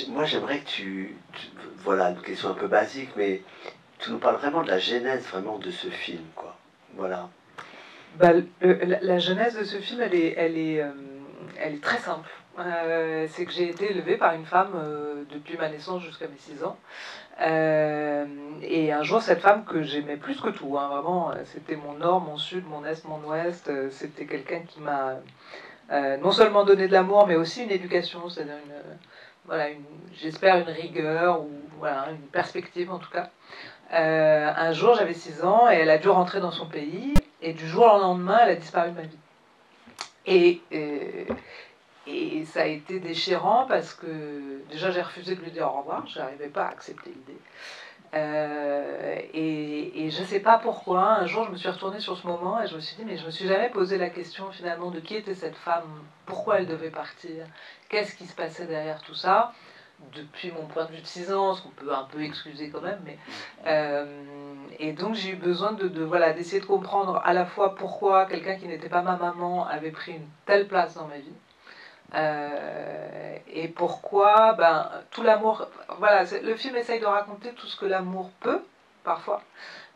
Moi, j'aimerais que voilà, une question un peu basique, mais tu nous parles vraiment de la genèse vraiment de ce film, quoi. Voilà. Bah, la genèse de ce film, elle est très simple. C'est que j'ai été élevée par une femme depuis ma naissance jusqu'à mes 6 ans. Et un jour, cette femme que j'aimais plus que tout, hein, vraiment, c'était mon nord, mon sud, mon est, mon ouest. C'était quelqu'un qui m'a non seulement donné de l'amour, mais aussi une éducation, c'est-à-dire voilà, j'espère une rigueur ou voilà, une perspective en tout cas. Un jour, j'avais 6 ans et elle a dû rentrer dans son pays. Et du jour au lendemain, elle a disparu de ma vie. Et, euh, et ça a été déchirant parce que déjà j'ai refusé de lui dire au revoir, je n'arrivais pas à accepter l'idée. Et je ne sais pas pourquoi, un jour je me suis retournée sur ce moment et je me suis dit, mais je ne me suis jamais posé la question finalement de qui était cette femme, pourquoi elle devait partir, qu'est-ce qui se passait derrière tout ça. Depuis mon point de vue de 6 ans, ce qu'on peut un peu excuser quand même, mais et donc j'ai eu besoin voilà, d'essayer de comprendre à la fois pourquoi quelqu'un qui n'était pas ma maman avait pris une telle place dans ma vie, et pourquoi tout l'amour, voilà, le film essaye de raconter tout ce que l'amour peut parfois,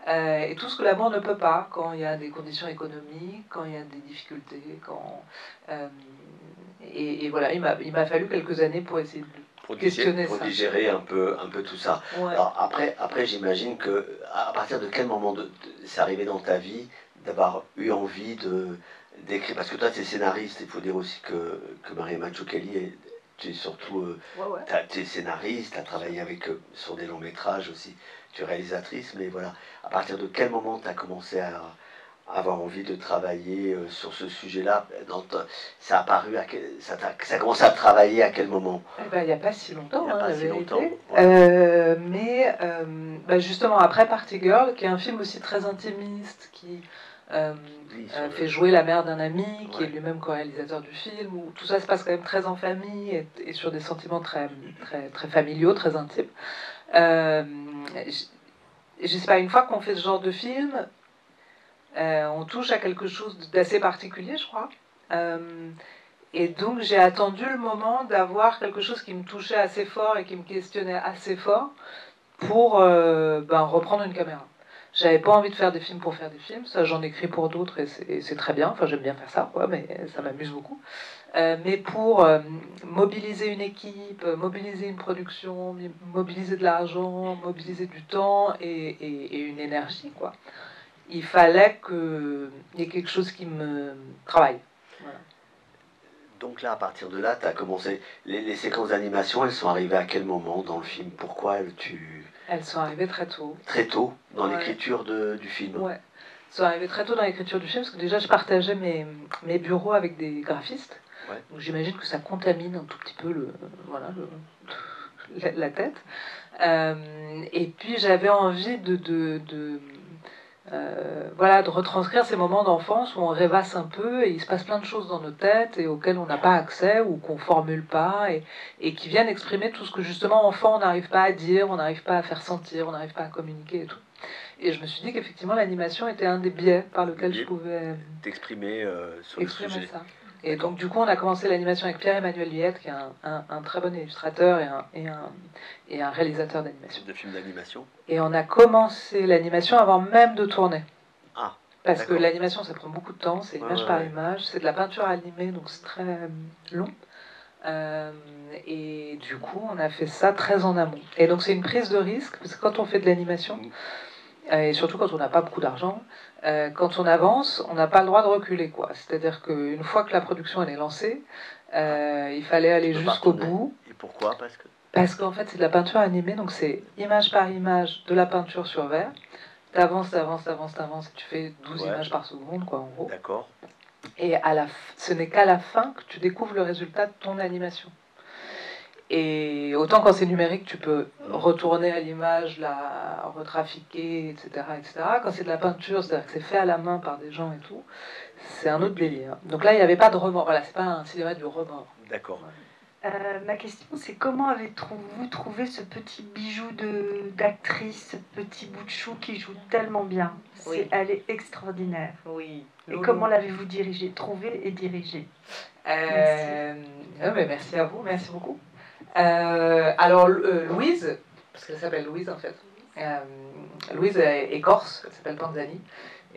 et tout ce que l'amour ne peut pas quand il y a des conditions économiques, quand il y a des difficultés, euh, et voilà, il m'a fallu quelques années pour essayer de questionner pour ça. digérer un peu tout ça. Ouais. Alors après j'imagine que à partir de quel moment c'est arrivé dans ta vie d'avoir eu envie d'écrire, parce que toi tu es scénariste, il faut dire aussi que Maria Mazzucchelli, tu es surtout tu es scénariste, tu as travaillé avec sur des longs métrages aussi, tu es réalisatrice, mais voilà, à partir de quel moment tu as commencé à avoir envie de travailler sur ce sujet-là. Ça a apparu ça a commencé à travailler à quel moment? Eh ben, il n'y a pas si longtemps, Il n'y a hein, pas la si vérité. longtemps. Ouais. Mais justement, après Party Girl, qui est un film aussi très intimiste, qui Oui, fait jouer la mère d'un ami, qui est ouais. lui-même co-réalisateur du film, où tout ça se passe quand même très en famille et sur des sentiments très familiaux, très intimes. Je sais pas, une fois qu'on fait ce genre de film, on touche à quelque chose d'assez particulier, je crois. Et donc j'ai attendu le moment d'avoir quelque chose qui me touchait assez fort et qui me questionnait assez fort pour reprendre une caméra. J'avais pas envie de faire des films pour faire des films, ça j'en écris pour d'autres et c'est très bien, enfin j'aime bien faire ça, quoi, mais ça m'amuse beaucoup. Mais pour mobiliser une équipe, mobiliser une production, mobiliser de l'argent, mobiliser du temps et une énergie, quoi, il fallait qu'il y ait quelque chose qui me travaille. Voilà. Donc là, à partir de là, tu as commencé. Les séquences d'animation, elles sont arrivées à quel moment dans le film? Pourquoi Elles sont arrivées très tôt. très tôt dans Ouais. l'écriture du film? Ouais. Elles sont arrivées très tôt dans l'écriture du film, parce que déjà je partageais mes bureaux avec des graphistes. Ouais. Donc j'imagine que ça contamine un tout petit peu voilà, la tête. Et puis j'avais envie voilà, de retranscrire ces moments d'enfance où on rêvasse un peu et il se passe plein de choses dans nos têtes et auxquelles on n'a pas accès ou qu'on formule pas et qui viennent exprimer tout ce que justement enfant on n'arrive pas à dire, on n'arrive pas à faire sentir, on n'arrive pas à communiquer et tout. Et je me suis dit qu'effectivement l'animation était un des biais par lequel je pouvais t'exprimer sur le exprimer sujet. ça. Et donc du coup on a commencé l'animation avec Pierre-Emmanuel Villette qui est un très bon illustrateur et un réalisateur d'animation. De films d'animation. Et on a commencé l'animation avant même de tourner. Ah. Parce que l'animation, ça prend beaucoup de temps, c'est image par ouais. image, c'est de la peinture animée, donc c'est très long. Et du coup, on a fait ça très en amont. Et donc c'est une prise de risque, parce que quand on fait de l'animation, et surtout quand on n'a pas beaucoup d'argent, quand on avance, on n'a pas le droit de reculer, quoi. C'est-à-dire qu'une fois que la production elle est lancée, il fallait aller jusqu'au bout. Et pourquoi? Parce qu'en fait, c'est de la peinture animée, donc c'est image par image de la peinture sur verre. T'avances, et tu fais 12 images par seconde, quoi, en gros. D'accord. Et ce n'est qu'à la fin que tu découvres le résultat de ton animation. Et autant quand c'est numérique, tu peux retourner à l'image, la retrafiquer, etc. Quand c'est de la peinture, c'est-à-dire que c'est fait à la main par des gens et tout, c'est un autre délire. Donc là, il n'y avait pas de remords. Voilà, c'est pas un cinéma du remords. D'accord. Ouais. Ma question, c'est comment avez-vous trouvé ce petit bijou d'actrice, ce petit bout de chou qui joue tellement bien? Oui. Elle est extraordinaire. Oui. Et comment l'avez-vous dirigée, trouvée et dirigée? Merci. Mais merci à vous, merci beaucoup. Alors, Louise, parce qu'elle s'appelle Louise en fait, Louise est corse, elle s'appelle Panzani.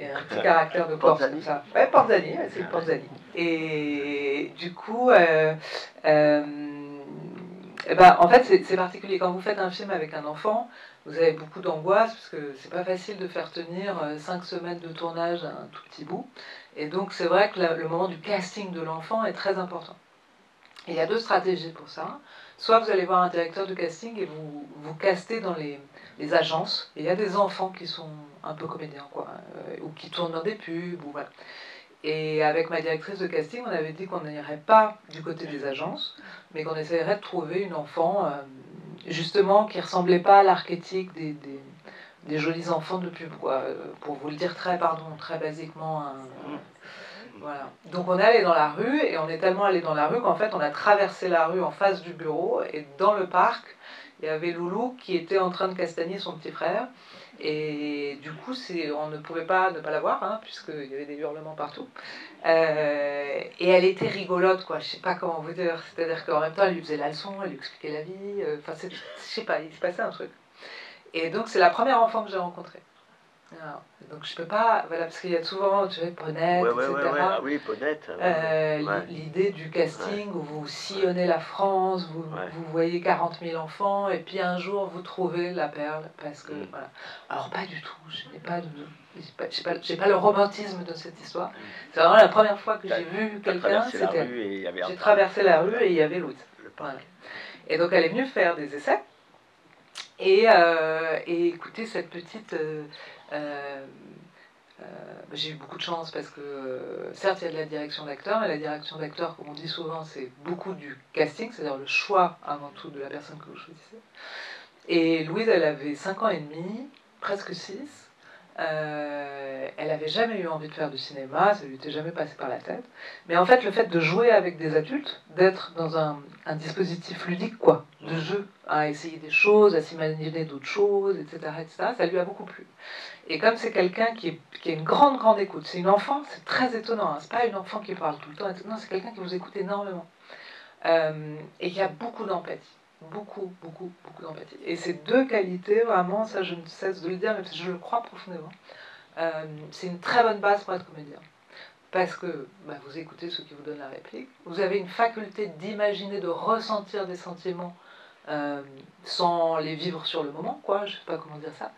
Il y a un petit caractère de Corse comme ça. Ouais, Panzani, c'est une Panzani. Et du coup, en fait, c'est particulier. Quand vous faites un film avec un enfant, vous avez beaucoup d'angoisse, parce que c'est pas facile de faire tenir 5 semaines de tournage à un tout petit bout. Et donc, c'est vrai que le moment du casting de l'enfant est très important. Et il y a 2 stratégies pour ça. Soit vous allez voir un directeur de casting et vous castez dans les agences. Et il y a des enfants qui sont un peu comédiens, quoi, ou qui tournent dans des pubs, ou voilà. Et avec ma directrice de casting, on avait dit qu'on n'irait pas du côté des agences, mais qu'on essaierait de trouver une enfant, justement, qui ressemblait pas à l'archétype des jolis enfants de pub, quoi. Pour vous le dire très basiquement. Voilà. Donc on est allé dans la rue, et on est tellement allé dans la rue qu'en fait on a traversé la rue en face du bureau, et dans le parc, il y avait Loulou qui était en train de castagner son petit frère. Et du coup, on ne pouvait pas ne pas la voir, hein, puisqu'il y avait des hurlements partout. Et elle était rigolote, quoi. Je sais pas comment vous dire. C'est-à-dire qu'en même temps, elle lui faisait la leçon, elle lui expliquait la vie. Enfin, je sais pas, il se passait un truc. Et donc, c'est la première enfant que j'ai rencontrée. Alors, donc je peux pas, voilà, parce qu'il y a souvent, tu vois, Ponette, etc. Ah oui, Ponette. L'idée du casting où vous sillonnez la France, vous voyez 40 000 enfants, et puis un jour vous trouvez la perle, parce que voilà. Alors pas du tout, je n'ai pas j'ai pas le romantisme de cette histoire. C'est vraiment la première fois que j'ai vu quelqu'un, c'était. J'ai traversé la rue et il y avait Louise. Voilà. Et donc elle est venue faire des essais. Et écoutez, cette petite... j'ai eu beaucoup de chance parce que, certes, il y a de la direction d'acteur, mais la direction d'acteur, comme on dit souvent, c'est beaucoup du casting, c'est-à-dire le choix avant tout de la personne que vous choisissez. Et Louise, elle avait 5 ans et demi, presque 6. Elle n'avait jamais eu envie de faire du cinéma, ça lui était jamais passé par la tête. Mais en fait, le fait de jouer avec des adultes, d'être dans un dispositif ludique, quoi, de jeu, à essayer des choses, à s'imaginer d'autres choses, etc., ça lui a beaucoup plu. Et comme c'est quelqu'un qui a une grande écoute, c'est une enfant, c'est très étonnant, hein, c'est pas une enfant qui parle tout le temps, non, c'est quelqu'un qui vous écoute énormément. Et qui a beaucoup d'empathie. Beaucoup d'empathie. Et ces 2 qualités, vraiment, ça je ne cesse de le dire, même si je le crois profondément, c'est une très bonne base pour être comédien. Parce que vous écoutez ceux qui vous donnent la réplique, vous avez une faculté d'imaginer, de ressentir des sentiments sans les vivre sur le moment, quoi, je sais pas comment dire ça,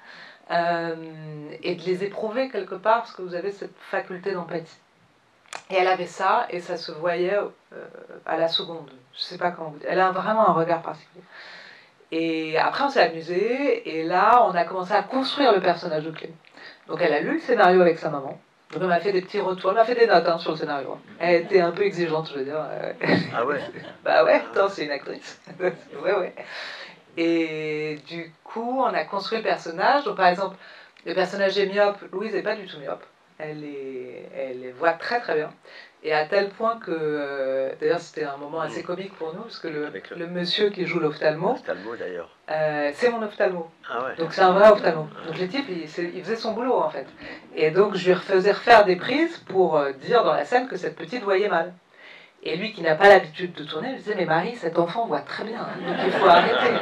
et de les éprouver quelque part, parce que vous avez cette faculté d'empathie. Et elle avait ça, et ça se voyait à la seconde. Je sais pas comment vous dire. Elle a vraiment un regard particulier. Et après, on s'est amusé, et là, on a commencé à construire le personnage de Clé. Donc, elle a lu le scénario avec sa maman. Donc, elle m'a fait des petits retours. Elle m'a fait des notes sur le scénario. Elle était un peu exigeante, je veux dire. Ah ouais. Bah ouais, attends, c'est une actrice. ouais. Et du coup, on a construit le personnage. Donc, par exemple, le personnage est myope. Louise n'est pas du tout myope. Elle voit très bien. Et à tel point que, d'ailleurs c'était un moment assez comique pour nous, parce que le monsieur qui joue l'ophtalmo, d'ailleurs, c'est mon ophtalmo. Ah ouais. Donc c'est un vrai ophtalmo. Donc le type, il faisait son boulot en fait. Et donc je lui faisais refaire des prises pour dire dans la scène que cette petite voyait mal. Et lui qui n'a pas l'habitude de tourner, il me disait, mais Marie, cet enfant voit très bien, donc il faut arrêter.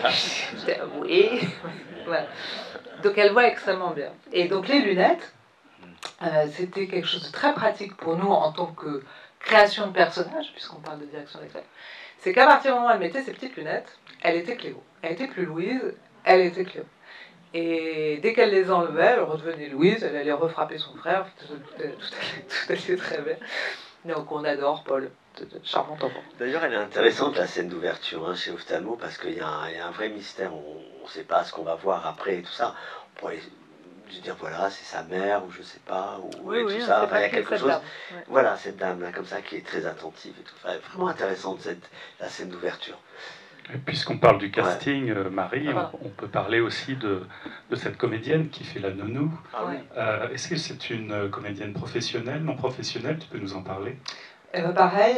Je disais, oui. Voilà. Donc elle voit extrêmement bien. Et donc les lunettes, c'était quelque chose de très pratique pour nous en tant que création de personnage, puisqu'on parle de direction d'acteur. C'est qu'à partir du moment où elle mettait ses petites lunettes, elle était Cléo. Elle était plus Louise, elle était Cléo. Et dès qu'elle les enlevait, elle redevenait Louise, elle allait refrapper son frère, tout allait très bien. Donc on adore Paul, charmant enfant. D'ailleurs, elle est intéressante la scène d'ouverture chez Ophtalmo, parce qu'il y a un vrai mystère, on ne sait pas ce qu'on va voir après et tout ça. On pourrait dire voilà, c'est sa mère, ou je sais pas, ou et tout ça. Enfin, il y a quelque chose. Ouais. Voilà, cette dame-là, comme ça, qui est très attentive et tout. Enfin, vraiment intéressante la scène d'ouverture. Puisqu'on parle du casting, Marie, on peut parler aussi de cette comédienne qui fait la nounou. Ah oui. Est-ce que c'est une comédienne professionnelle, non professionnelle? Tu peux nous en parler? Pareil,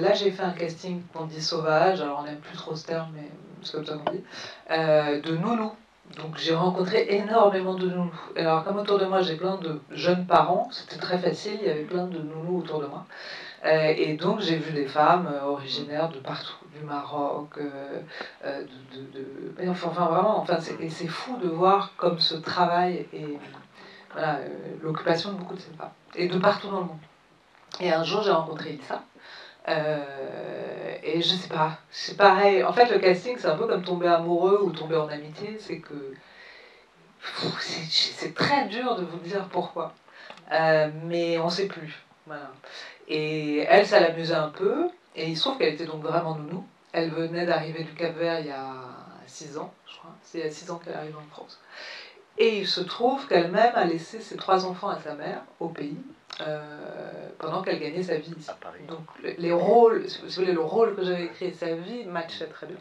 là j'ai fait un casting qu'on dit sauvage, alors on n'aime plus trop ce terme, mais c'est comme ça qu'on dit, de nounou. Donc j'ai rencontré énormément de nounous. Alors comme autour de moi j'ai plein de jeunes parents, c'était très facile, il y avait plein de nounous autour de moi. Et donc j'ai vu des femmes originaires de partout, du Maroc, enfin vraiment, et c'est fou de voir comme ce travail et voilà, l'occupation de beaucoup de ces femmes, et de partout dans le monde. Et un jour j'ai rencontré Ilsa, et je sais pas, c'est pareil, en fait le casting c'est un peu comme tomber amoureux ou tomber en amitié, c'est que c'est très dur de vous dire pourquoi, mais on sait plus, voilà. Et elle, ça l'amusait un peu, et il se trouve qu'elle était donc vraiment nounou. Elle venait d'arriver du Cap-Vert il y a 6 ans, je crois. C'est il y a 6 ans qu'elle arrive en France. Et il se trouve qu'elle-même a laissé ses 3 enfants à sa mère, au pays, pendant qu'elle gagnait sa vie ici. À Paris. Donc les rôles, si vous voulez, le rôle que j'avais écrit et sa vie matchaient très bien.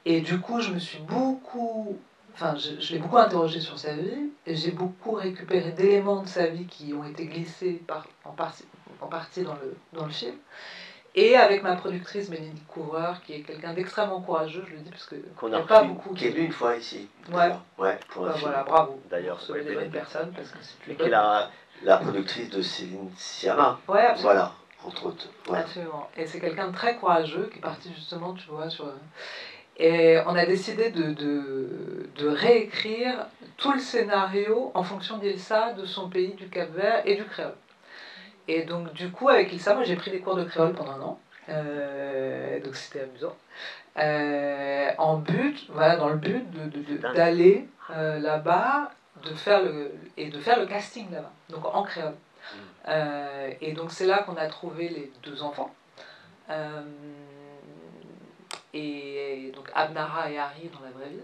Et du coup, je me suis beaucoup... Enfin, je l'ai beaucoup interrogée sur sa vie, et j'ai beaucoup récupéré d'éléments de sa vie qui ont été glissés en partie dans le film. Et avec ma productrice Bénédicte Couvreur, qui est quelqu'un d'extrêmement courageux, je le dis, parce qu'il Qu'on n'y a a pas reçu, beaucoup. Qui est venu une fois ici. Ouais. Ouais, pour un film. Voilà, bravo. D'ailleurs, c'est des bonnes personnes, parce que c'est et qui est la productrice de Céline Sciamma. Ouais, absolument. Voilà, entre autres. Ouais. Absolument. Et c'est quelqu'un de très courageux qui est parti justement, tu vois, sur... Et on a décidé de réécrire tout le scénario en fonction d'Ilsa, de son pays, du Cap-Vert et du créole. Et donc, du coup, avec Ilsa, moi j'ai pris des cours de créole pendant un an. Donc c'était amusant. Dans le but d'aller là-bas, de faire le casting là-bas, donc en créole. Et donc c'est là qu'on a trouvé les 2 enfants. Et donc Abnara et Harry dans la vraie vie.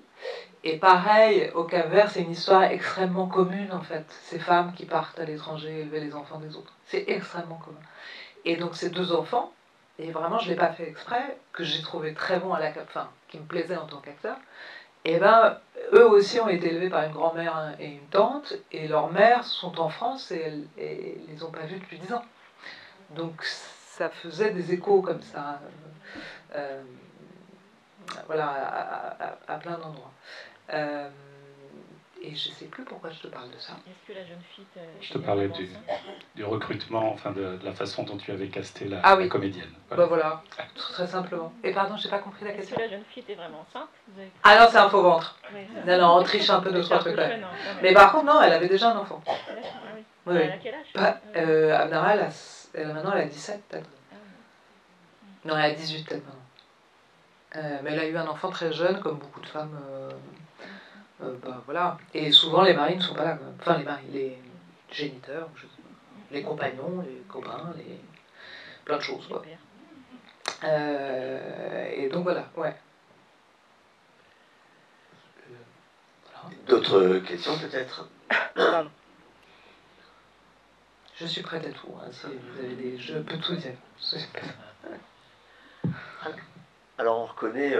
Et pareil, au Cap-Vert, c'est une histoire extrêmement commune en fait. Ces femmes qui partent à l'étranger élever les enfants des autres. C'est extrêmement commun. Et donc ces 2 enfants, et vraiment je ne l'ai pas fait exprès, que j'ai trouvé très bon qui me plaisait en tant qu'acteur, et ben eux aussi ont été élevés par une grand-mère et une tante, et leurs mères sont en France et les ont pas vus depuis 10 ans. Donc ça faisait des échos comme ça. Voilà, à plein d'endroits. Et je ne sais plus pourquoi je te parle de ça. Est-ce que la jeune fille... Je te parlais du recrutement, enfin de la façon dont tu avais casté la comédienne. Voilà. Voilà, très simplement. Et pardon, je n'ai pas compris la question. Est-ce que la jeune fille était vraiment enceinte? Ah non, c'est un faux ventre. Oui, non, on triche un peu de 3 trucs là. Jeune, hein, mais par contre, non, elle avait déjà un enfant. Ah, oui. Oui. Elle a quel âge? Abnara, maintenant, elle a 17 peut-être. Non, elle a 18 peut-être maintenant. Mais elle a eu un enfant très jeune, comme beaucoup de femmes. Voilà. Et souvent, les maris ne sont pas là. Enfin, les géniteurs, les compagnons, les copains, plein de choses. Quoi. Et donc voilà, ouais. Voilà. D'autres questions peut-être? Pardon. Je suis prête à tout. Hein, si vous avez je peux tout dire. Alors on reconnaît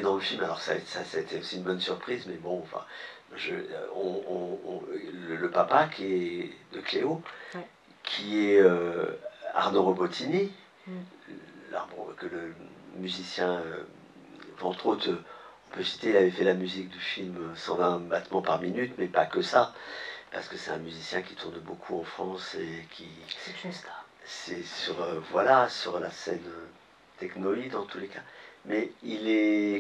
dans le film, alors ça a été aussi une bonne surprise, mais bon, enfin, le papa qui est de Cléo, ouais. Qui est Arnaud Robotini, que le musicien, entre autres, on peut citer, il avait fait la musique du film 120 battements par minute, mais pas que ça, parce que c'est un musicien qui tourne beaucoup en France et qui... C'est une star. C'est sur la scène... technoïde en tous les cas. Mais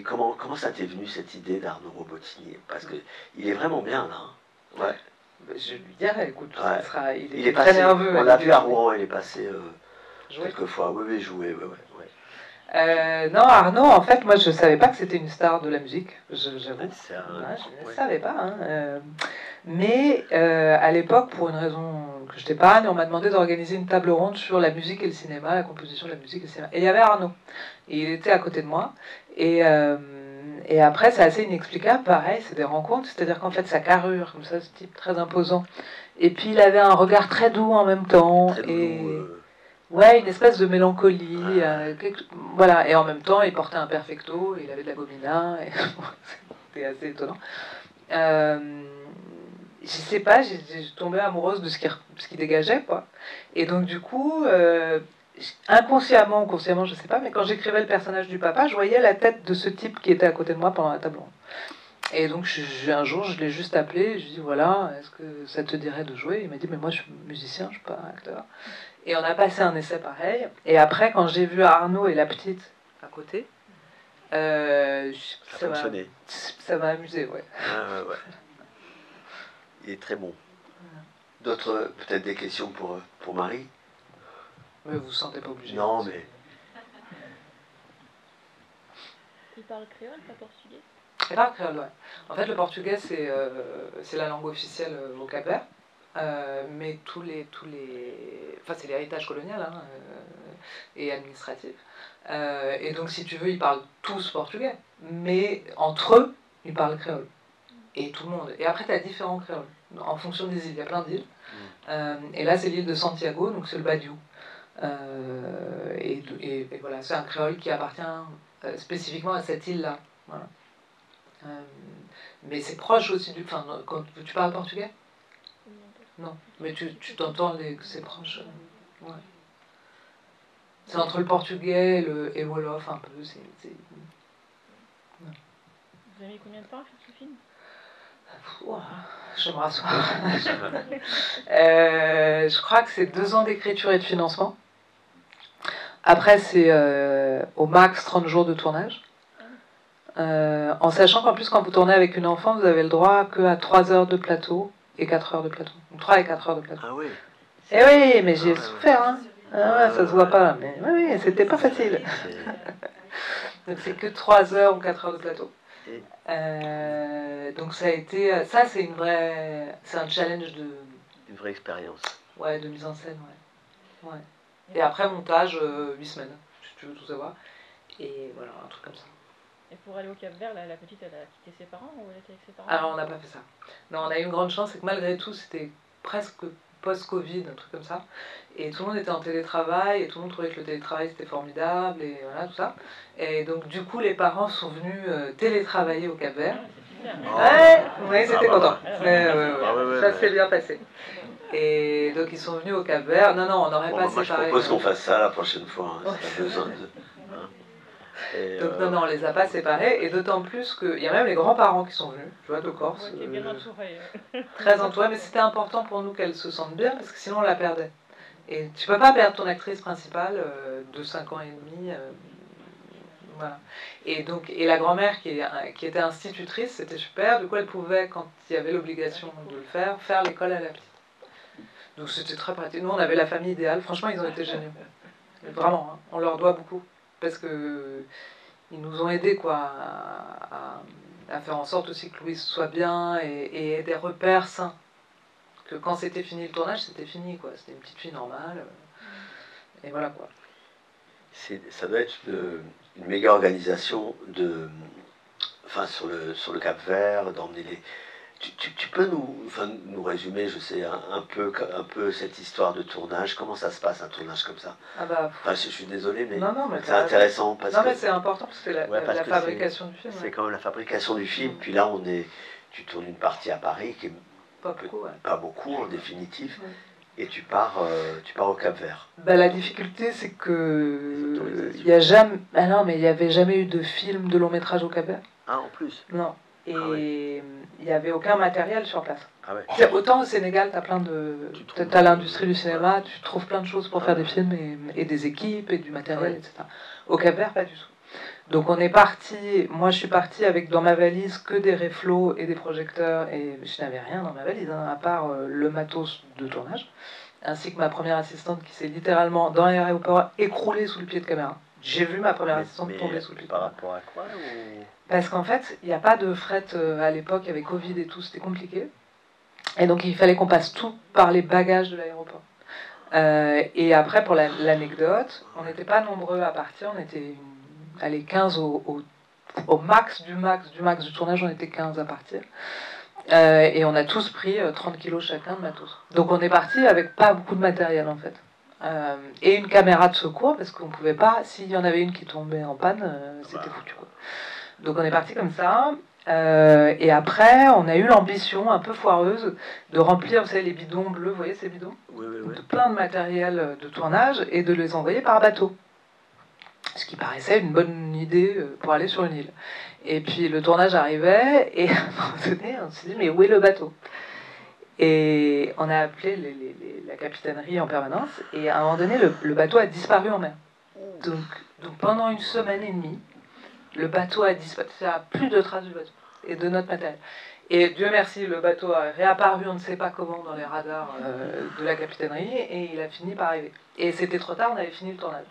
comment ça t'est venu cette idée d'Arnaud Robotini? Parce que il est vraiment bien là. Hein. Ouais. Je lui dirais, écoute, ouais. il est très nerveux. On l'a vu à Rouen, il est passé quelques fois. Oui, jouer. Ouais. Non, Arnaud, en fait, moi je ne savais pas que c'était une star de la musique. J'avoue. Je ne savais pas. Hein. Mais à l'époque, pour une raison que je t'épargne, on m'a demandé d'organiser une table ronde sur la musique et le cinéma, la composition de la musique et le cinéma. Et il y avait Arnaud. Et il était à côté de moi. Et après, c'est assez inexplicable. Pareil, c'est des rencontres. C'est-à-dire qu'en fait, sa carrure, comme ça, ce type très imposant. Et puis, il avait un regard très doux en même temps. Très doux, ouais, une espèce de mélancolie. Voilà. Et en même temps, il portait un perfecto. Il avait de la gomina. C'était assez étonnant. Je sais pas, j'ai tombé amoureuse de ce qui dégageait, quoi. Et donc, du coup, inconsciemment ou consciemment, je sais pas, mais quand j'écrivais le personnage du papa, je voyais la tête de ce type qui était à côté de moi pendant la table ronde. Et donc, un jour, je l'ai juste appelé, je lui ai dit, voilà, est-ce que ça te dirait de jouer? Il m'a dit, mais moi, je suis musicien, je suis pas acteur. Et on a passé un essai pareil. Et après, quand j'ai vu Arnaud et la petite à côté, Ça fonctionnait. ça m'a amusé, ouais. Ah, ouais. Il est très bon. D'autres, peut-être des questions pour Marie? Mais vous vous sentez pas obligé. Non, mais Il parle créole, pas portugais? Il parle créole, ouais. En fait, le portugais, c'est la langue officielle au Cap-Vert. Mais enfin, c'est l'héritage colonial hein, et administratif. Et donc, si tu veux, ils parlent tous portugais. Mais entre eux, ils parlent créole. Et tout le monde. Et après, tu as différents créoles. En fonction des îles, il y a plein d'îles. Et là, c'est l'île de Santiago, donc c'est le Badiou. Et voilà, c'est un créole qui appartient spécifiquement à cette île-là. Voilà. Mais c'est proche aussi du. Enfin, quand tu parles portugais? Non, mais tu t'entends que c'est proche. Ouais. C'est entre le portugais et le wolof un peu. Vous avez mis combien de temps à faire ce film? Ouah, je me rassois. Je crois que c'est 2 ans d'écriture et de financement. Après, c'est au max 30 jours de tournage. En sachant qu'en plus, quand vous tournez avec une enfant, vous avez le droit qu'à 3 heures de plateau et 4 heures de plateau. Donc 3 et 4 heures de plateau. ah oui. Eh oui, mais j'ai souffert, hein. Ah ouais, ça se voit pas, mais oui, c'était pas facile. Donc c'est que 3 heures ou 4 heures de plateau. Donc ça a été, ça c'est c'est un challenge Une vraie expérience. ouais, de mise en scène, ouais. Et après montage, 8 semaines, si tu veux tout savoir. Et voilà, un truc comme ça. Et pour aller au Cap-Vert, la petite, elle a quitté ses parents ou elle était avec ses parents? Alors on n'a pas fait ça. Non, on a eu une grande chance, c'est que malgré tout, c'était presque post-Covid, un truc comme ça. Et tout le monde était en télétravail, et tout le monde trouvait que le télétravail c'était formidable, et voilà, tout ça. Et donc du coup, les parents sont venus télétravailler au Cap-Vert. Ouais, c'était content. Ça s'est bien passé. Et donc ils sont venus au Cap-Vert. Non, on n'aurait pas Moi, séparé. je propose qu'on fasse ça la prochaine fois. Hein, si t'as besoin de... Donc non, on les a pas séparés, et d'autant plus qu'il y a même les grands-parents qui sont venus, tu vois, de Corse. Ouais, qui est bien entourée. Très entourée, mais c'était important pour nous qu'elle se sente bien, parce que sinon on la perdait. Et tu peux pas perdre ton actrice principale de 5 ans et demi. Voilà. Et la grand-mère qui était institutrice, c'était super, du coup elle pouvait, quand il y avait l'obligation de le faire l'école à la petite. Donc c'était très pratique. Nous on avait la famille idéale, franchement ils ont été géniaux. Vraiment, hein, on leur doit beaucoup. Parce que ils nous ont aidés quoi, à faire en sorte aussi que Louise soit bien et ait des repères sains. Que quand c'était fini le tournage, c'était fini, quoi. C'était une petite fille normale. Et voilà, quoi. Ça doit être une méga organisation sur le Cap-Vert, d'emmener les... Tu peux nous résumer, je sais, un peu cette histoire de tournage? Comment ça se passe, un tournage comme ça? Ah bah, je suis désolé, mais, non, mais c'est intéressant. mais c'est important, parce que c'est la fabrication du film. C'est quand même la fabrication du film. Puis là, tu tournes une partie à Paris, qui est pas beaucoup en définitive, et tu pars au Cap-Vert. Bah, la difficulté, c'est que il n'y avait jamais eu de film de long métrage au Cap-Vert. Ah, en plus? Non. Et il n'y avait aucun matériel sur place. Ah ouais. Autant au Sénégal, t'as l'industrie du cinéma, tu trouves plein de choses pour faire des films et des équipes et du matériel, etc. Au Cap-Vert, pas du tout. Donc on est parti, moi je suis partie avec dans ma valise que des réflos et des projecteurs, et je n'avais rien dans ma valise, hein, à part le matos de tournage, ainsi que ma première assistante qui s'est littéralement, dans l'aéroport, écroulée sous le pied de caméra. J'ai vu ma première assistante tomber sous le pied de caméra. Par rapport à quoi Parce qu'en fait, il n'y a pas de fret à l'époque, il y avait Covid et tout, c'était compliqué. Et donc il fallait qu'on passe tout par les bagages de l'aéroport. Et après, pour l'anecdote, on n'était pas nombreux à partir, on était 15 au max du tournage, on était 15 à partir. Et on a tous pris 30 kilos chacun de matos. Donc on est parti avec pas beaucoup de matériel en fait. Et une caméra de secours, parce qu'on pouvait pas, s'il y en avait une qui tombait en panne, c'était foutu, quoi. Donc on est parti comme ça. Et après, on a eu l'ambition un peu foireuse de remplir, vous savez, les bidons bleus, vous voyez ces bidons? Oui. De plein de matériel de tournage et de les envoyer par bateau. Ce qui paraissait une bonne idée pour aller sur une île. Et puis le tournage arrivait, et à un moment donné, on s'est dit, mais où est le bateau? Et on a appelé la capitainerie en permanence, et à un moment donné, le bateau a disparu en mer. Donc pendant une semaine et demie, le bateau a disparu, il n'y a plus de traces du bateau et de notre matériel. Et Dieu merci, le bateau a réapparu, on ne sait pas comment, dans les radars de la capitainerie, et il a fini par arriver. Et c'était trop tard, on avait fini le tournage.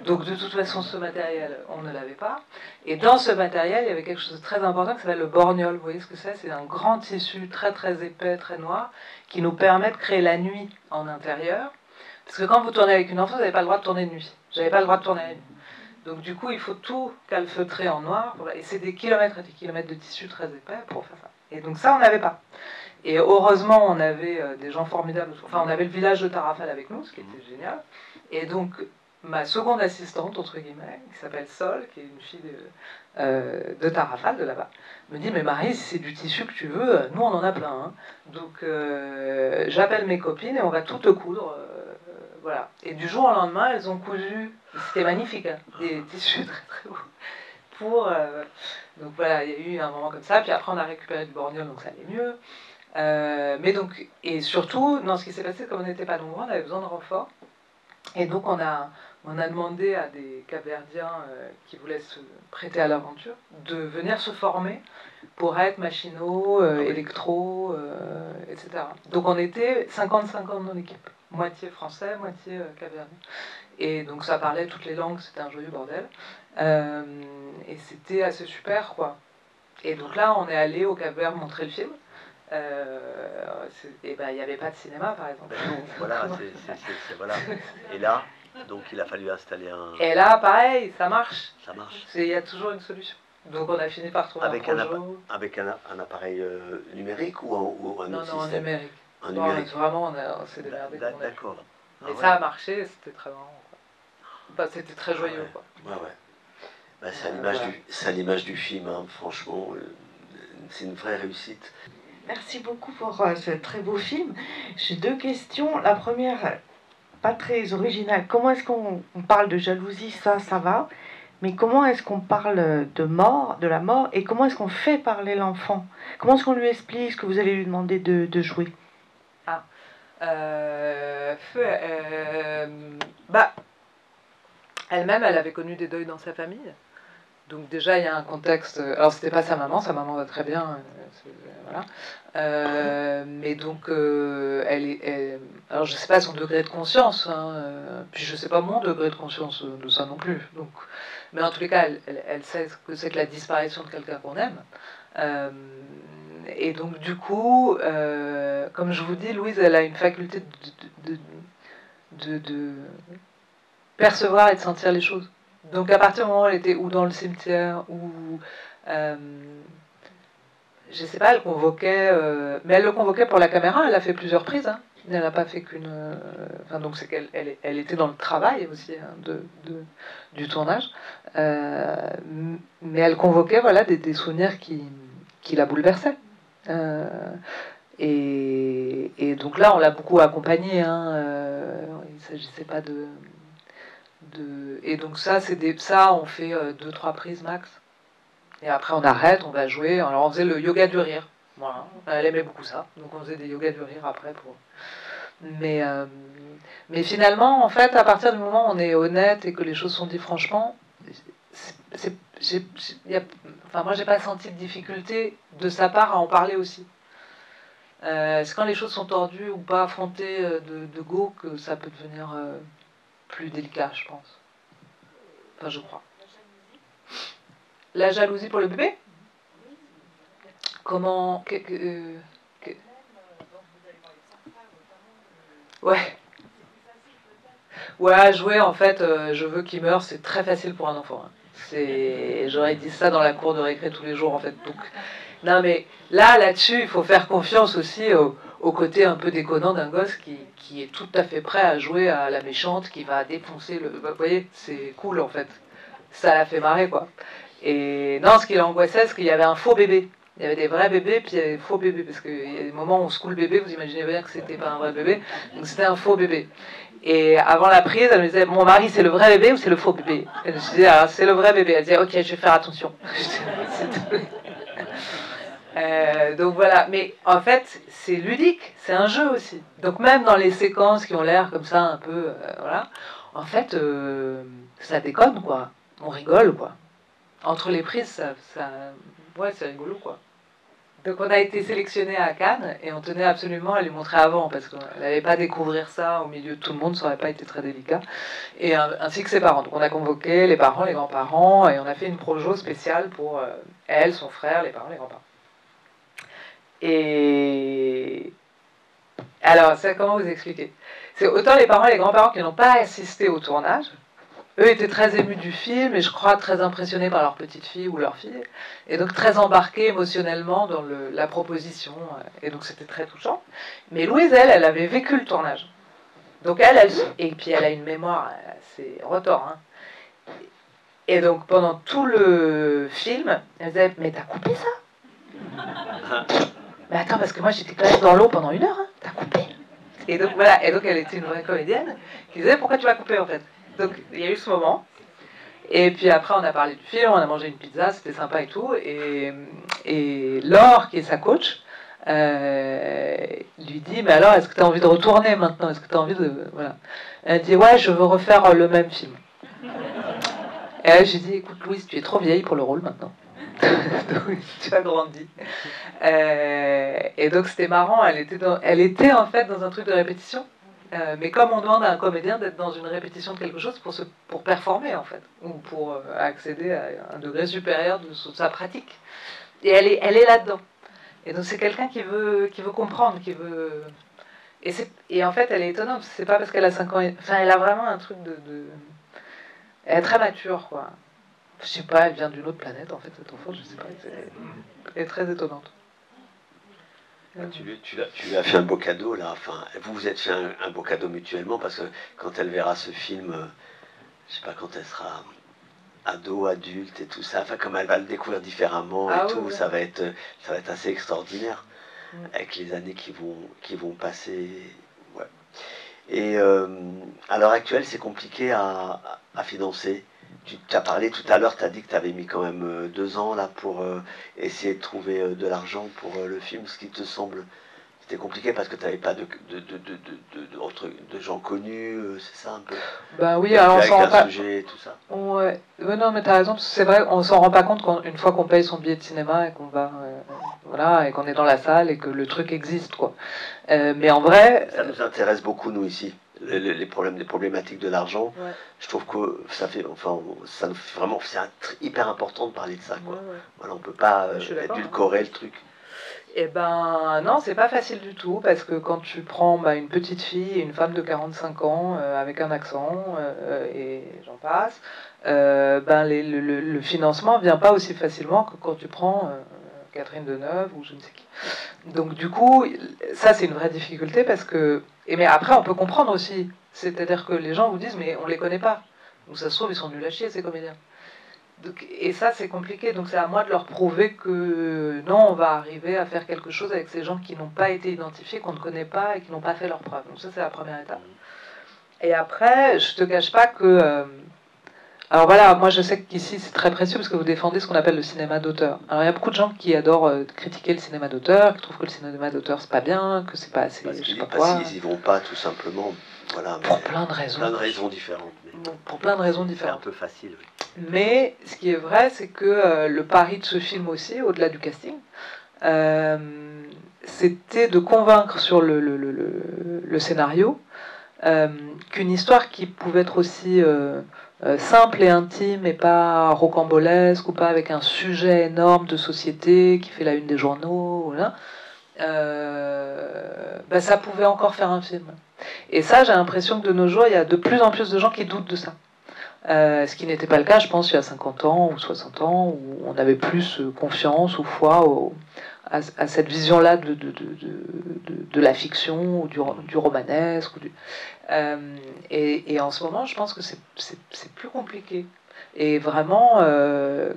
Donc de toute façon, ce matériel, on ne l'avait pas. Et dans ce matériel, il y avait quelque chose de très important qui s'appelle le borgnole. Vous voyez ce que c'est? C'est un grand tissu très très épais, très noir, qui nous permet de créer la nuit en intérieur. Parce que quand vous tournez avec une enfant, vous n'avez pas le droit de tourner de nuit. J'avais pas le droit de tourner la nuit. Donc du coup, il faut tout calfeutrer en noir. Et c'est des kilomètres et des kilomètres de tissu très épais pour faire ça. Et donc ça, on n'avait pas. Et heureusement, on avait des gens formidables. Enfin, on avait le village de Tarrafal avec nous, ce qui était génial. Et donc, ma seconde assistante, entre guillemets, qui s'appelle Sol, qui est une fille de Tarrafal, de là-bas, me dit, mais Marie, si c'est du tissu que tu veux, nous, on en a plein. Hein. Donc, j'appelle mes copines et on va tout te coudre. Voilà. Et du jour au lendemain, elles ont cousu, c'était magnifique, hein, des tissus très très beaux. Donc voilà, il y a eu un moment comme ça, puis après on a récupéré du borgnole, donc ça allait mieux. Mais donc, et surtout, non, ce qui s'est passé, comme on n'était pas nombreux, on avait besoin de renfort. Et donc on a demandé à des Capverdiens qui voulaient se prêter à l'aventure de venir se former pour être machinaux, électro, etc. Donc on était 50-50 dans l'équipe, moitié français, moitié Capverdien. Et donc ça parlait toutes les langues, c'était un joyeux bordel. Et c'était assez super, quoi. Et donc là, on est allé au Cap-Vert montrer le film. Et ben, il n'y avait pas de cinéma, par exemple. Ben non, voilà, voilà. Et là, donc il a fallu installer un... Et là, pareil, ça marche. Ça marche. Il y a toujours une solution. Donc on a fini par trouver avec un projet. Avec un appareil numérique ou un autre non, système? numérique. Un numérique. Vraiment, on s'est démerdé. D'accord. Mais ça a marché, c'était très marrant. Enfin, c'était très joyeux, quoi. Ouais. Bah, c'est à l'image du film, hein, franchement, c'est une vraie réussite. Merci beaucoup pour ce très beau film. J'ai deux questions. La première, pas très originale. Comment est-ce qu'on parle de jalousie? Ça va. Mais comment est-ce qu'on parle de mort, de la mort, et comment est-ce qu'on fait parler l'enfant? Comment est-ce qu'on lui explique ce que vous allez lui demander de jouer? Elle-même, elle avait connu des deuils dans sa famille. Donc déjà, il y a un contexte... Alors, c'était pas sa maman va très bien. Voilà. Mais donc, alors, je sais pas son degré de conscience. Hein, puis je sais pas mon degré de conscience de ça non plus. Donc, mais en tous les cas, elle sait ce que c'est que la disparition de quelqu'un qu'on aime. Et donc, du coup, comme je vous dis, Louise, elle a une faculté de percevoir et de sentir les choses. Donc à partir du moment où elle était ou dans le cimetière ou je sais pas, elle convoquait, mais elle le convoquait pour la caméra. Elle a fait plusieurs prises. Hein. Elle n'a pas fait qu'une. Enfin donc c'est qu'elle elle était dans le travail aussi hein, du tournage, mais elle convoquait voilà des souvenirs qui la bouleversaient. Et donc là on l'a beaucoup accompagnée. Hein, il ne s'agissait pas de... Et donc ça, on fait 2-3 prises max. Et après on arrête, on va jouer. Alors on faisait le yoga du rire. Voilà. Elle aimait beaucoup ça. Donc on faisait des yogas du rire après. Mais finalement, en fait, à partir du moment où on est honnête et que les choses sont dites franchement, moi j'ai pas senti de difficulté de sa part à en parler aussi. C'est quand les choses sont tordues ou pas affrontées de go que ça peut devenir... plus délicat, je pense. Enfin, je crois. La jalousie pour le bébé? Comment... Ouais. Ouais, jouer, en fait, je veux qu'il meure, c'est très facile pour un enfant. Hein. J'aurais dit ça dans la cour de récré tous les jours, en fait. Donc... Non, mais là-dessus, il faut faire confiance aussi au côté un peu déconnant d'un gosse qui est tout à fait prêt à jouer à la méchante, qui va défoncer le... Vous voyez, c'est cool, en fait. Ça l'a fait marrer, quoi. Et non, ce qui l'angoissait, c'est qu'il y avait un faux bébé. Il y avait des vrais bébés, puis il y avait des faux bébés. Parce qu'il y a des moments où on secoue le bébé, vous imaginez bien que c'était pas un vrai bébé. Donc c'était un faux bébé. Et avant la prise, elle me disait, mon mari, c'est le vrai bébé ou c'est le faux bébé? Et je disais, ah, c'est le vrai bébé. Elle disait, ok, je vais faire attention. Donc voilà, mais en fait, c'est ludique, c'est un jeu aussi. Donc même dans les séquences qui ont l'air comme ça un peu, voilà, en fait, ça déconne quoi. On rigole quoi. Entre les prises, ouais, c'est rigolo quoi. Donc on a été sélectionné à Cannes et on tenait absolument à lui montrer avant parce qu'on n'allait pas découvrir ça au milieu de tout le monde, ça n'aurait pas été très délicat. Et ainsi que ses parents. Donc on a convoqué les parents, les grands-parents et on a fait une projo spéciale pour elle, son frère, les parents, les grands-parents. Et alors, ça, comment vous expliquer? C'est autant les parents et les grands-parents qui n'ont pas assisté au tournage. Eux étaient très émus du film et je crois très impressionnés par leur petite fille ou leur fille. Et donc très embarqués émotionnellement dans la proposition. Et donc c'était très touchant. Mais Louise, elle avait vécu le tournage. Donc et puis elle a une mémoire assez retors. Hein. Et donc pendant tout le film, elle disait, mais t'as coupé ça? Mais attends, parce que moi j'étais quand même dans l'eau pendant 1 heure, hein. T'as coupé? Et donc voilà, et donc elle était une vraie comédienne qui disait, pourquoi tu vas couper en fait? Donc il y a eu ce moment. Et puis après on a parlé du film, on a mangé une pizza, c'était sympa et tout. Et Laure, qui est sa coach, lui dit, mais alors est-ce que tu as envie de retourner maintenant? Est-ce que tu as envie de... Voilà. Elle dit, ouais, je veux refaire le même film. Et là j'ai dit, écoute Louise, tu es trop vieille pour le rôle maintenant. Tu as grandi. Et donc c'était marrant, elle était en fait dans un truc de répétition. Mais comme on demande à un comédien d'être dans une répétition de quelque chose pour performer en fait, ou pour accéder à un degré supérieur de sa pratique. Et elle est là-dedans. Et donc c'est quelqu'un qui veut comprendre, qui veut... Et en fait elle est étonnante, c'est pas parce qu'elle a 5 ans... Enfin elle a vraiment un truc de... Elle est très mature quoi. Je sais pas, elle vient d'une autre planète en fait cette enfant, je sais pas. Elle est très étonnante. Tu lui as fait un beau cadeau là, enfin, vous vous êtes fait un beau cadeau mutuellement parce que quand elle verra ce film, je sais pas quand elle sera ado, adulte et tout ça, enfin comme elle va le découvrir différemment et tout, oui. Ça va être assez extraordinaire avec les années qui vont passer. Ouais. Et à l'heure actuelle, c'est compliqué à financer. Tu as parlé tout à l'heure, tu as dit que tu avais mis quand même 2 ans là pour essayer de trouver de l'argent pour le film, ce qui te semble c'était compliqué parce que tu n'avais pas de gens connus, c'est ça un peu? Ben oui, alors on s'en rend pas... sujet et tout ça. Ouais, non mais t'as raison, c'est vrai, on s'en rend pas compte une fois qu'on paye son billet de cinéma et qu'on va, voilà, et qu'on est dans la salle et que le truc existe quoi. Mais en vrai... Ça nous intéresse beaucoup nous ici. Les problématiques de l'argent, ouais. Je trouve que ça fait, enfin, ça nous fait vraiment, c'est hyper important de parler de ça, quoi. Ouais. Voilà, on peut pas édulcorer le truc. Eh ben non, c'est pas facile du tout parce que quand tu prends une petite fille, une femme de 45 ans avec un accent et j'en passe, le financement vient pas aussi facilement que quand tu prends Catherine Deneuve ou je ne sais qui. Donc du coup, ça c'est une vraie difficulté parce que... mais après on peut comprendre aussi, c'est-à-dire que les gens vous disent mais on les connaît pas. Donc ça se trouve ils sont nuls à chier ces comédiens. Donc, et ça c'est compliqué, donc c'est à moi de leur prouver que non, on va arriver à faire quelque chose avec ces gens qui n'ont pas été identifiés, qu'on ne connaît pas et qui n'ont pas fait leurs preuves. Donc ça c'est la première étape. Et après, je te cache pas que... alors voilà, moi je sais qu'ici c'est très précieux parce que vous défendez ce qu'on appelle le cinéma d'auteur. Alors il y a beaucoup de gens qui adorent critiquer le cinéma d'auteur, qui trouvent que le cinéma d'auteur c'est pas bien, que c'est pas assez... Parce qu'ils y vont pas tout simplement. Voilà, pour plein de raisons. Plein de raisons différentes. Bon, pour plein de raisons différentes. C'est un peu facile, oui. Mais ce qui est vrai, c'est que le pari de ce film aussi, au-delà du casting, c'était de convaincre sur le scénario qu'une histoire qui pouvait être aussi simple et intime et pas rocambolesque ou pas avec un sujet énorme de société qui fait la une des journaux, voilà, ça pouvait encore faire un film. Et ça, j'ai l'impression que de nos jours, il y a de plus en plus de gens qui doutent de ça. Ce qui n'était pas le cas, je pense, il y a 50 ans ou 60 ans, où on avait plus confiance ou foi à cette vision-là de la fiction ou du romanesque. Et en ce moment, je pense que c'est plus compliqué. Et vraiment,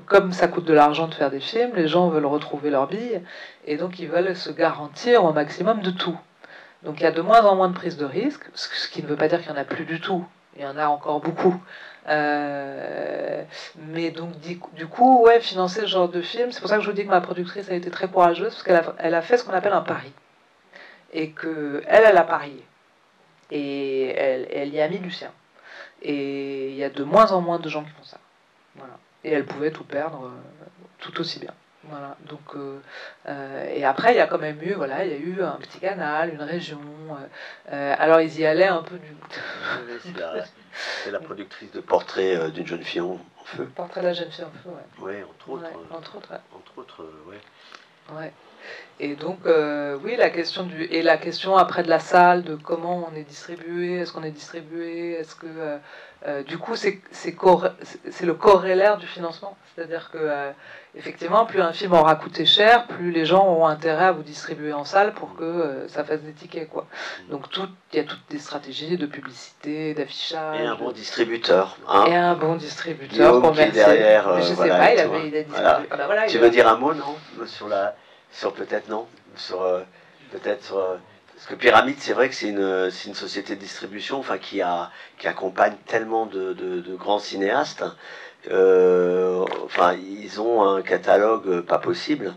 comme ça coûte de l'argent de faire des films, les gens veulent retrouver leur bille, et donc ils veulent se garantir au maximum de tout. Donc il y a de moins en moins de prise de risque, ce qui ne veut pas dire qu'il n'y en a plus du tout. Il y en a encore beaucoup. Mais donc, du coup, ouais, financer ce genre de film, c'est pour ça que je vous dis que ma productrice a été très courageuse, parce qu'elle a fait ce qu'on appelle un pari. Et qu'elle a parié. Et elle y a mis du sien. Et il y a de moins en moins de gens qui font ça. Voilà. Et elle pouvait tout perdre tout aussi bien. Voilà. Donc, et après, il y a quand même eu, voilà, il y a eu un petit canal, une région. Alors, ils y allaient un peu du. C'est la productrice de Portrait d'une jeune fille en feu. Portrait de la jeune fille en feu, ouais. Oui, entre autres. Ouais, entre autres, ouais. Entre autres, ouais. Ouais. Et donc, oui, la question après de la salle, de comment on est distribué, est-ce qu'on est distribué, est-ce que... du coup, c'est le corrélaire du financement. C'est-à-dire que, effectivement, plus un film aura coûté cher, plus les gens auront intérêt à vous distribuer en salle pour que ça fasse des tickets, quoi. Donc, il y a toutes des stratégies de publicité, d'affichage... Et un bon distributeur. Hein. Et un bon distributeur commercial. Derrière, je sais voilà, pas, il a distribué... Voilà. Ah bah voilà, tu veux dire un mot, non sur peut-être, non sur parce que Pyramide, c'est vrai que c'est une société de distribution, enfin qui accompagne tellement de grands cinéastes. Enfin, ils ont un catalogue pas possible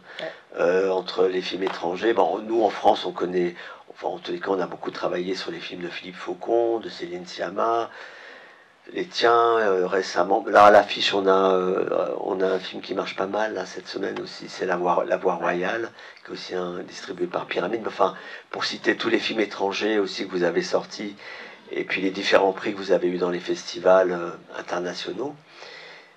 entre les films étrangers. Bon, nous en France, on connaît, enfin en tous les cas, on a beaucoup travaillé sur les films de Philippe Faucon, de Céline Sciamma. Les tiens, récemment, là à l'affiche on a un film qui marche pas mal là, cette semaine aussi, c'est La Voix Royale, qui est aussi distribué par Pyramide. Enfin, pour citer tous les films étrangers aussi que vous avez sortis, et puis les différents prix que vous avez eu dans les festivals internationaux.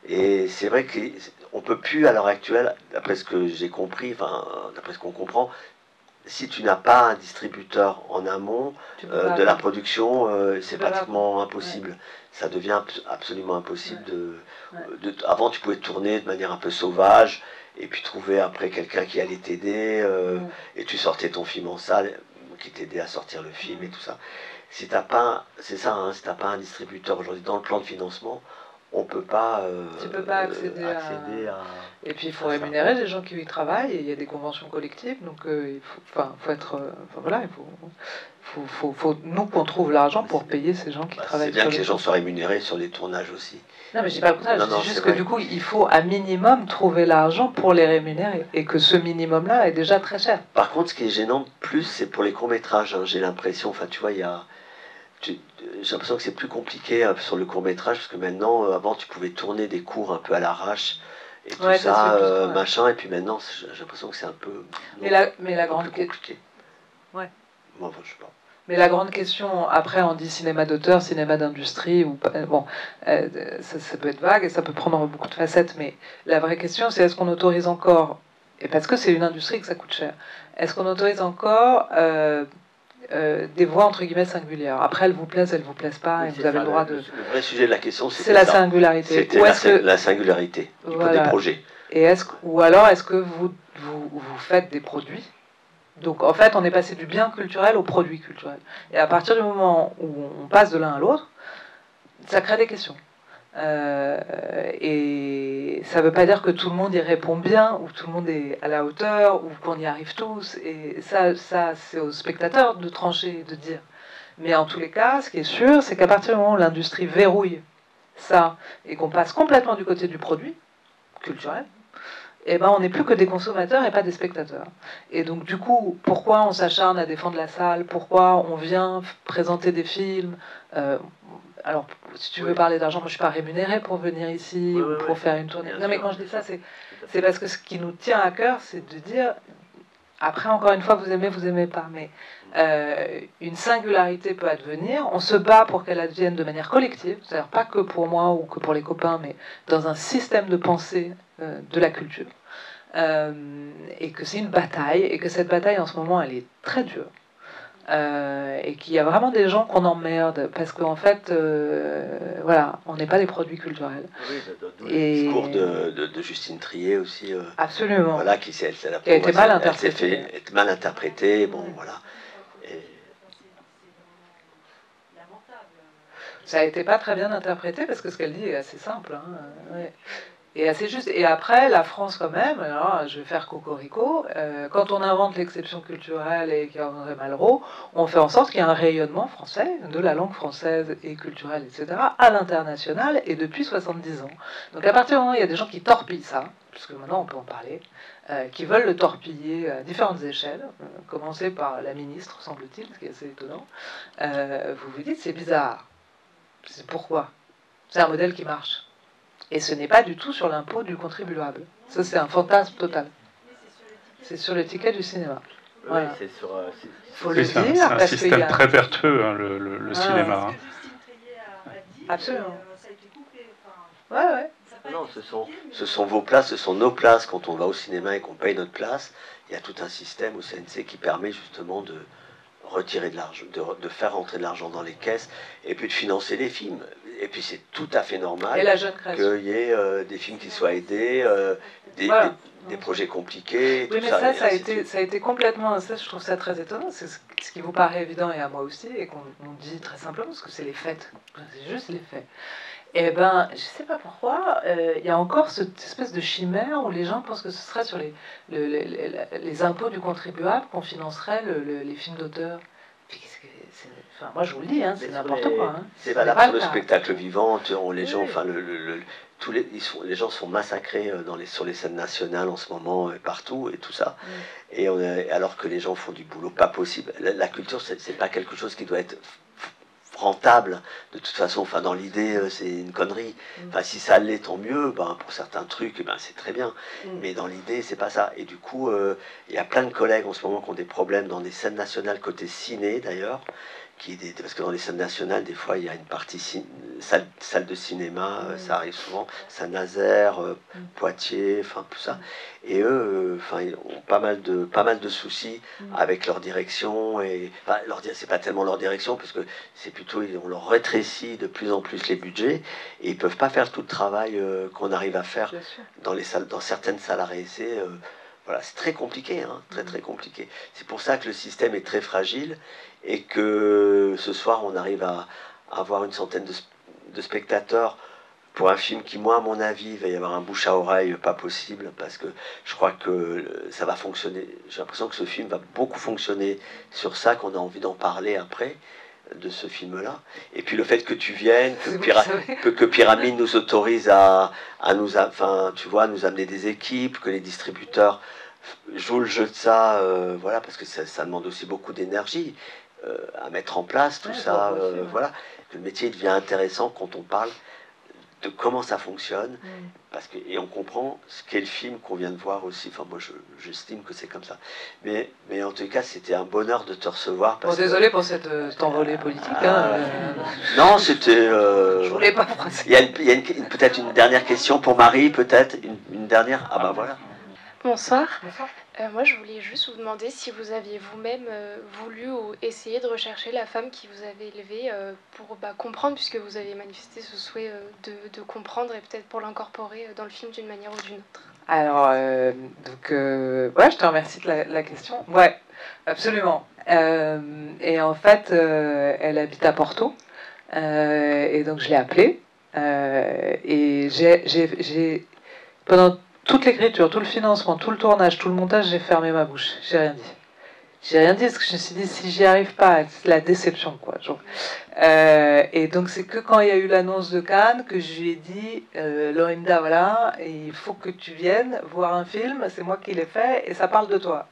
Et c'est vrai qu'on peut plus à l'heure actuelle, d'après ce que j'ai compris, enfin d'après ce qu'on comprend, si tu n'as pas un distributeur en amont de la production, c'est pratiquement impossible. Ouais. Ça devient absolument impossible avant, tu pouvais tourner de manière un peu sauvage, et puis trouver après quelqu'un qui allait t'aider, et tu sortais ton film en salle, qui t'aidait à sortir le film et tout ça. Si t'as pas, c'est ça, hein, si t'as pas un distributeur aujourd'hui dans le plan de financement, on peut pas. Tu peux pas accéder à... Et puis il faut rémunérer les gens qui y travaillent. Et il y a des conventions collectives, donc il faut être. Voilà, il faut nous qu'on trouve l'argent pour payer ces gens qui travaillent. C'est bien que les gens soient rémunérés sur les tournages aussi. Non, mais je dis pas le contraire. Je dis juste que du coup, il faut à minimum trouver l'argent pour les rémunérer, et que ce minimum-là est déjà très cher. Par contre, ce qui est gênant plus, c'est pour les courts métrages. Hein, j'ai l'impression. Enfin, tu vois, il y a. J'ai l'impression que c'est plus compliqué sur le court-métrage, parce que maintenant, avant, tu pouvais tourner des cours un peu à l'arrache, et tout ça, machin, et puis maintenant, j'ai l'impression que c'est un peu... Mais la grande compliqué. Ouais. Bon, enfin, je sais pas. Mais la grande question, après, on dit cinéma d'auteur, cinéma d'industrie, ou bon, ça peut être vague, et ça peut prendre beaucoup de facettes, mais la vraie question, c'est est-ce qu'on autorise encore, et parce que c'est une industrie que ça coûte cher, est-ce qu'on autorise encore... des voix entre guillemets singulières. Après, elles vous plaisent pas, et vous avez le droit de... Le vrai sujet de la question, c'est la singularité. C'était la singularité des projets. Et ou alors, est-ce que vous faites des produits? Donc, en fait, on est passé du bien culturel au produit culturel. Et à partir du moment où on passe de l'un à l'autre, ça crée des questions. Et ça ne veut pas dire que tout le monde y répond bien, ou tout le monde est à la hauteur, ou qu'on y arrive tous. Et ça c'est aux spectateurs de trancher, de dire. Mais en tous les cas, ce qui est sûr, c'est qu'à partir du moment où l'industrie verrouille ça, et qu'on passe complètement du côté du produit culturel, eh ben, on n'est plus que des consommateurs et pas des spectateurs. Et donc, du coup, pourquoi on s'acharne à défendre la salle? Pourquoi on vient présenter des films? Alors, si tu veux parler d'argent, moi je ne suis pas rémunérée pour venir ici ou pour faire une tournée. Non, mais quand je dis ça, c'est parce que ce qui nous tient à cœur, c'est de dire, après, encore une fois, vous aimez pas, mais une singularité peut advenir. On se bat pour qu'elle advienne de manière collective, c'est-à-dire pas que pour moi ou que pour les copains, mais dans un système de pensée de la culture. Et que c'est une bataille, et que cette bataille, en ce moment, elle est très dure. Et qu'il y a vraiment des gens qu'on emmerde parce qu'en fait, voilà, on n'est pas des produits culturels. Oui, et le discours de Justine Triet aussi. Absolument. Voilà, qui a été mal interprété. Mal interprété, bon, voilà. Et... Ça a été pas très bien interprété parce que ce qu'elle dit est assez simple. Hein. Ouais. est assez juste. Et après, la France quand même, alors je vais faire cocorico, quand on invente l'exception culturelle et qu'il y a André Malraux, on fait en sorte qu'il y ait un rayonnement français, de la langue française et culturelle, etc., à l'international et depuis 70 ans. Donc à partir du moment où il y a des gens qui torpillent ça, puisque maintenant on peut en parler, qui veulent le torpiller à différentes échelles, commencer par la ministre, semble-t-il, ce qui est assez étonnant, vous vous dites c'est bizarre. C'est pourquoi? C'est un modèle qui marche. Et ce n'est pas du tout sur l'impôt du contribuable. Ça, c'est un fantasme total. C'est sur le ticket du cinéma. Voilà. Oui, c'est sur... faut le dire, c'est un parce système qu'il y a... très vertueux, hein, le cinéma. Hein. Absolument. Ouais, ouais. Non, ce sont vos places, ce sont nos places. Quand on va au cinéma et qu'on paye notre place, il y a tout un système au CNC qui permet justement de retirer de l'argent, de faire rentrer de l'argent dans les caisses et puis de financer les films. Et puis c'est tout à fait normal qu'il y ait des films qui soient aidés, voilà. des projets compliqués. Oui, tout mais ça a été complètement... Ça, je trouve ça très étonnant. C'est ce qui vous paraît évident et à moi aussi, et qu'on dit très simplement, parce que c'est les faits. C'est juste les faits. Eh ben, je sais pas pourquoi, il y a encore cette espèce de chimère où les gens pensent que ce serait sur les impôts du contribuable qu'on financerait les films d'auteur. Enfin, moi je vous le dis, hein, c'est n'importe quoi. Hein. C'est valable sur le spectacle vivant. Les gens, enfin, les gens sont massacrés sur les scènes nationales en ce moment, partout et tout ça. Et alors que les gens font du boulot pas possible. La culture, c'est pas quelque chose qui doit être rentable de toute façon, enfin dans l'idée c'est une connerie, enfin si ça l'est tant mieux, ben, pour certains trucs ben, c'est très bien, mais dans l'idée c'est pas ça, et du coup il y a plein de collègues en ce moment qui ont des problèmes dans des scènes nationales côté ciné d'ailleurs, parce que dans les scènes nationales des fois il y a une partie salle de cinéma, ça arrive souvent, Saint-Nazaire, Poitiers, enfin tout ça, et eux enfin ils ont pas mal de soucis avec leur direction, et enfin, c'est pas tellement leur direction parce que c'est plutôt on leur rétrécit de plus en plus les budgets et ils peuvent pas faire tout le travail qu'on arrive à faire dans certaines salles à réessayer. Voilà, c'est très compliqué, hein, très compliqué. C'est pour ça que le système est très fragile et que ce soir on arrive à avoir une centaine de spectateurs pour un film qui, moi, à mon avis, il va y avoir un bouche à oreille pas possible, parce que je crois que ça va fonctionner. J'ai l'impression que ce film va beaucoup fonctionner sur ça, qu'on a envie d'en parler après, de ce film-là. Et puis le fait que tu viennes, que Pyramide nous autorise à nous amener des équipes, que les distributeurs jouent le jeu de ça, voilà, parce que ça demande aussi beaucoup d'énergie à mettre en place, tout ça, voilà. Le métier devient intéressant quand on parle de comment ça fonctionne, et on comprend ce qu'est le film qu'on vient de voir aussi. Enfin, moi, j'estime que c'est comme ça. Mais en tout cas, c'était un bonheur de te recevoir. Désolé pour cette envolée politique. Non, c'était... je voulais pas froisser. Il y a peut-être une dernière question pour Marie, peut-être une dernière. Ah bah voilà. Bonsoir. Moi, je voulais juste vous demander si vous aviez vous-même voulu ou essayé de rechercher la femme qui vous avait élevée pour comprendre, puisque vous avez manifesté ce souhait de comprendre et peut-être pour l'incorporer dans le film d'une manière ou d'une autre. Alors, ouais, je te remercie de la question. Ouais, absolument. Et en fait, elle habite à Porto, et donc je l'ai appelée, et j'ai pendant toute l'écriture, tout le financement, tout le tournage, tout le montage, j'ai fermé ma bouche. J'ai rien dit. J'ai rien dit parce que je me suis dit, si j'y arrive pas, c'est la déception, quoi. Genre. Et donc, c'est que quand il y a eu l'annonce de Cannes que je lui ai dit, Lorinda, voilà, il faut que tu viennes voir un film, c'est moi qui l'ai fait, et ça parle de toi.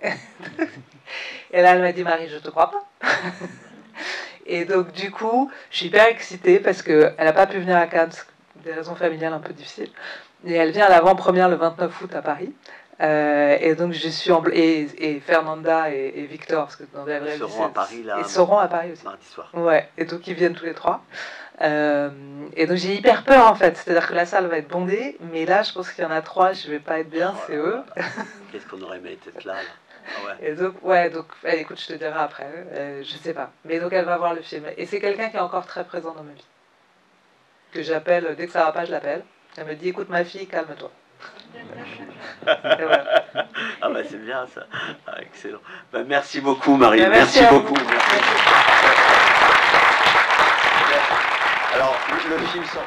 Et là, elle m'a dit, Marie, je te crois pas. Et donc, du coup, je suis hyper excitée parce qu'elle n'a pas pu venir à Cannes, des raisons familiales un peu difficiles. Et elle vient à l'avant-première le 29 août à Paris. Et donc je suis et Fernanda et Victor, parce que dans la vraie vie, seront à Paris là. Ils seront à Paris aussi. Mardi soir. Ouais. Et donc ils viennent tous les trois. Et donc j'ai hyper peur en fait. C'est-à-dire que la salle va être bondée, mais là je pense qu'il y en a trois, je vais pas être bien, c'est eux. Qu'est-ce qu'on aurait aimé être là. Ah ouais. Et donc écoute, je te dirai après. Je sais pas. Mais donc elle va voir le film. Et c'est quelqu'un qui est encore très présent dans ma vie. Que j'appelle dès que ça va pas, je l'appelle. Elle me dit, écoute ma fille, calme-toi. Voilà. Ah bah c'est bien ça. Ah, excellent. Bah, merci beaucoup Marie. Merci beaucoup. Merci. Alors le film sort.